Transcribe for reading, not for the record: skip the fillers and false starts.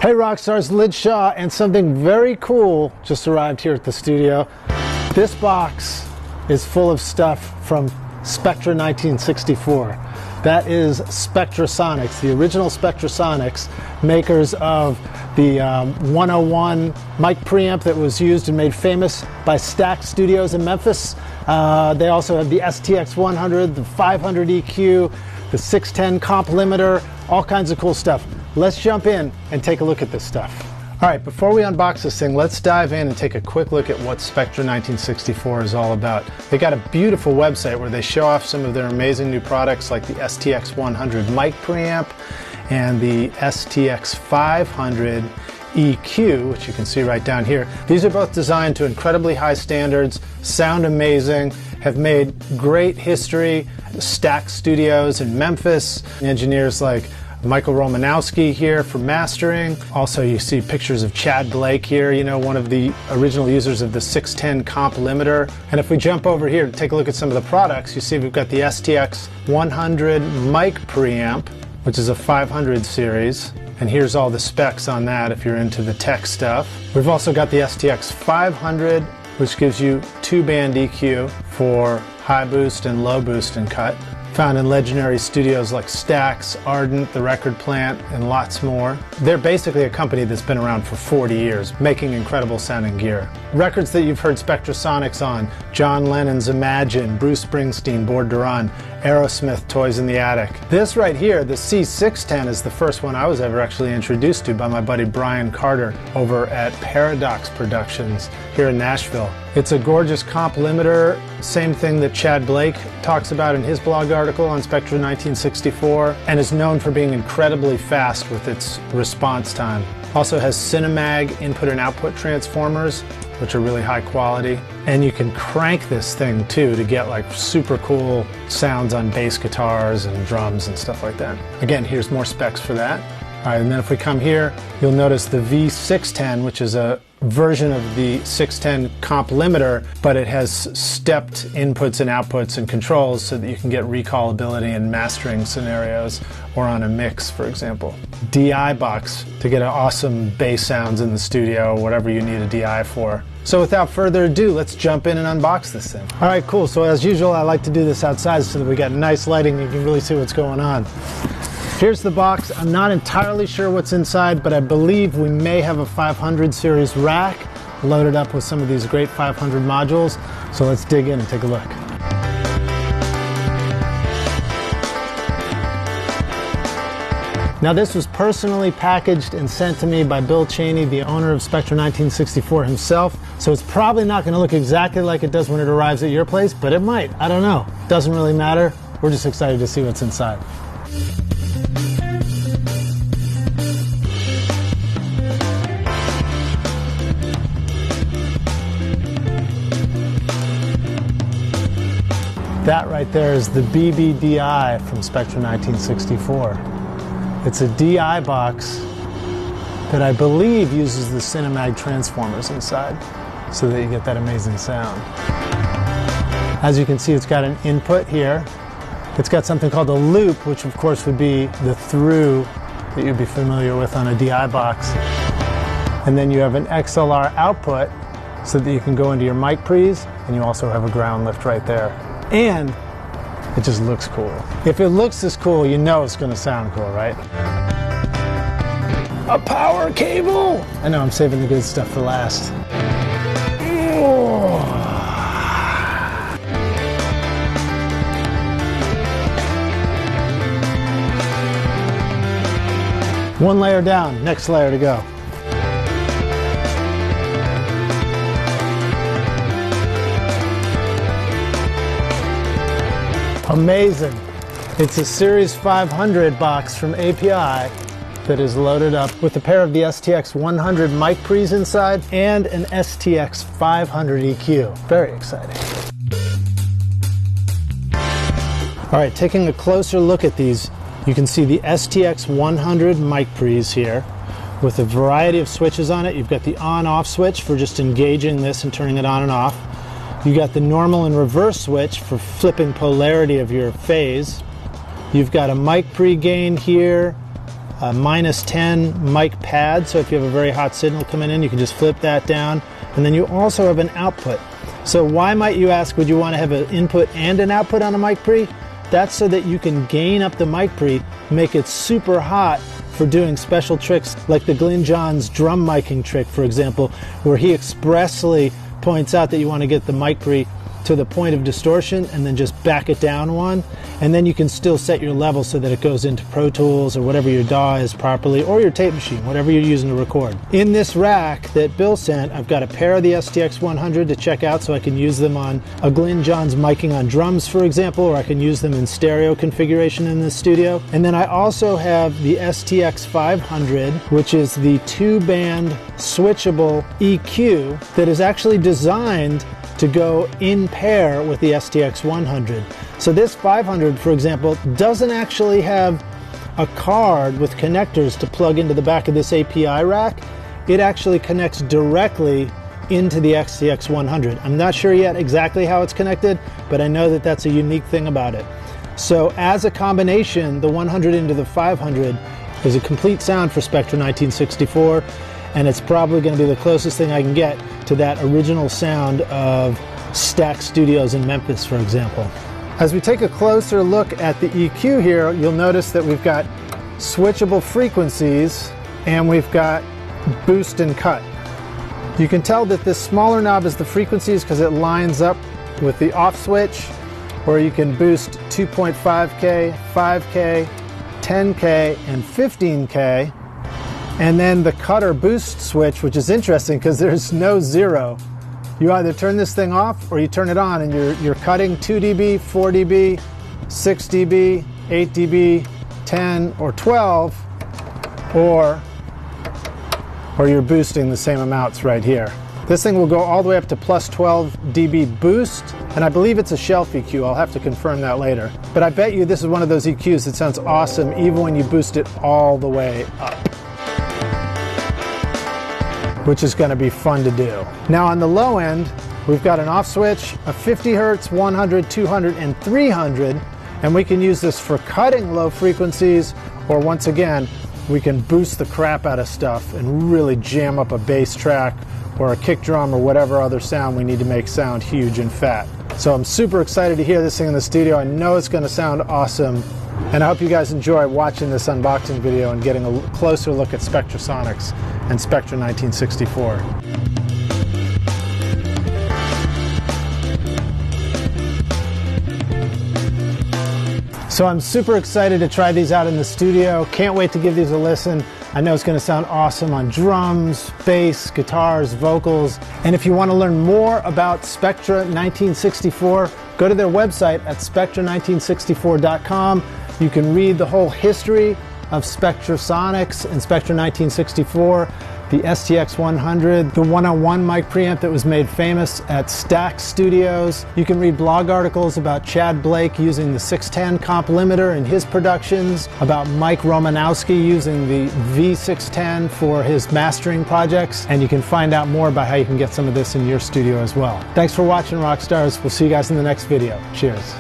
Hey Rockstars, Lid Shaw, and something very cool just arrived here at the studio. This box is full of stuff from Spectra 1964. That is Spectra Sonics, the original Spectra Sonics, makers of the 101 mic preamp that was used and made famous by Stax Studios in Memphis. They also have the STX100, the 500 EQ, the 610 Complimiter, all kinds of cool stuff. Let's jump in and take a look at this stuff. All right, before we unbox this thing, let's dive in and take a quick look at what Spectra 1964 is all about. They got a beautiful website where they show off some of their amazing new products like the STX100 mic preamp and the STX500 EQ, which you can see right down here. These are both designed to incredibly high standards, sound amazing, have made great history. Stax Studios in Memphis, engineers like Michael Romanowski here for mastering. Also, you see pictures of Chad Blake here, you know, one of the original users of the 610 Complimiter. And if we jump over here to take a look at some of the products, you see we've got the STX100 mic preamp, which is a 500 series. And here's all the specs on that if you're into the tech stuff. We've also got the STX500, which gives you 2-band EQ for high boost and low boost and cut. Found in legendary studios like Stax, Ardent, The Record Plant, and lots more. They're basically a company that's been around for 40 years, making incredible sounding gear. Records that you've heard Spectra Sonics on: John Lennon's Imagine, Bruce Springsteen, Born to Run, Aerosmith, Toys in the Attic. This right here, the C610, is the first one I was ever actually introduced to by my buddy Brian Carter over at Paradox Productions here in Nashville. It's a gorgeous Complimiter, same thing that Chad Blake talks about in his blog article on Spectra 1964, and is known for being incredibly fast with its response time. Also has Cinemag input and output transformers, which are really high quality. And you can crank this thing too to get like super cool sounds on bass guitars and drums and stuff like that. Again, here's more specs for that. All right, and then if we come here, you'll notice the V610, which is a version of the 610 Complimiter, but it has stepped inputs and outputs and controls so that you can get recallability in mastering scenarios or on a mix, for example. DI box to get awesome bass sounds in the studio, whatever you need a DI for. So without further ado, let's jump in and unbox this thing. All right, cool. So as usual, I like to do this outside so that we got nice lighting and you can really see what's going on. Here's the box. I'm not entirely sure what's inside, but I believe we may have a 500 series rack loaded up with some of these great 500 modules. So let's dig in and take a look. Now this was personally packaged and sent to me by Bill Cheney, the owner of Spectra 1964 himself. So it's probably not going to look exactly like it does when it arrives at your place, but it might. I don't know. Doesn't really matter. We're just excited to see what's inside. That right there is the BBDI from Spectra 1964. It's a DI box that I believe uses the Cinemag transformers inside so that you get that amazing sound. As you can see, it's got an input here. It's got something called a loop, which of course would be the through that you'd be familiar with on a DI box. And then you have an XLR output so that you can go into your mic pre's, and you also have a ground lift right there. And it just looks cool. If it looks this cool, you know it's going to sound cool, right? A power cable! I know I'm saving the good stuff for last. Oh. One layer down, next layer to go. Amazing. It's a Series 500 box from API that is loaded up with a pair of the STX100 mic pre's inside and an STX500 EQ. Very exciting. All right, taking a closer look at these, you can see the STX100 mic pre's here with a variety of switches on it. You've got the on-off switch for just engaging this and turning it on and off. You got the normal and reverse switch for flipping polarity of your phase. You've got a mic pre-gain here, -10 mic pad, so if you have a very hot signal coming in, you can just flip that down. And then you also have an output. So why, might you ask, would you want to have an input and an output on a mic pre? That's so that you can gain up the mic pre, make it super hot for doing special tricks like the Glyn Johns drum miking trick, for example, where he expressly points out that you want to get the mic pre to the point of distortion and then just back it down one, and then you can still set your level so that it goes into Pro Tools or whatever your DAW is properly, or your tape machine, whatever you're using to record. In this rack that Bill sent, I've got a pair of the STX100 to check out so I can use them on a Glyn Johns miking on drums, for example, or I can use them in stereo configuration in the studio. And then I also have the STX500, which is the 2-band switchable EQ that is actually designed to go in pair with the STX100. So this 500, for example, doesn't actually have a card with connectors to plug into the back of this API rack. It actually connects directly into the STX100. I'm not sure yet exactly how it's connected, but I know that that's a unique thing about it. So as a combination, the 100 into the 500 is a complete sound for Spectra 1964, and it's probably going to be the closest thing I can get to that original sound of Stax Studios in Memphis, for example. As we take a closer look at the EQ here, you'll notice that we've got switchable frequencies and we've got boost and cut. You can tell that this smaller knob is the frequencies because it lines up with the off switch, where you can boost 2.5K, 5K, 10K, and 15K. And then the cut or boost switch, which is interesting because there's no zero. You either turn this thing off or you turn it on, and you're cutting 2 dB, 4 dB, 6 dB, 8 dB, 10 or 12, or you're boosting the same amounts right here. This thing will go all the way up to plus 12 dB boost, and I believe it's a shelf EQ. I'll have to confirm that later. But I bet you this is one of those EQs that sounds awesome even when you boost it all the way up, which is going to be fun to do. Now on the low end, we've got an off switch, a 50 Hertz, 100, 200, and 300, and we can use this for cutting low frequencies, or once again, we can boost the crap out of stuff and really jam up a bass track or a kick drum or whatever other sound we need to make sound huge and fat. So I'm super excited to hear this thing in the studio. I know it's going to sound awesome, and I hope you guys enjoy watching this unboxing video and getting a closer look at Spectra Sonics and Spectra 1964. So I'm super excited to try these out in the studio. Can't wait to give these a listen. I know it's going to sound awesome on drums, bass, guitars, vocals. And if you want to learn more about Spectra 1964, go to their website at spectra1964.com. You can read the whole history of Spectra Sonics and Spectra 1964, the STX100, the 101 mic preamp that was made famous at Stax Studios. You can read blog articles about Chad Blake using the 610 Complimiter in his productions, about Mike Romanowski using the V610 for his mastering projects, and you can find out more about how you can get some of this in your studio as well. Thanks for watching, Rockstars. We'll see you guys in the next video. Cheers.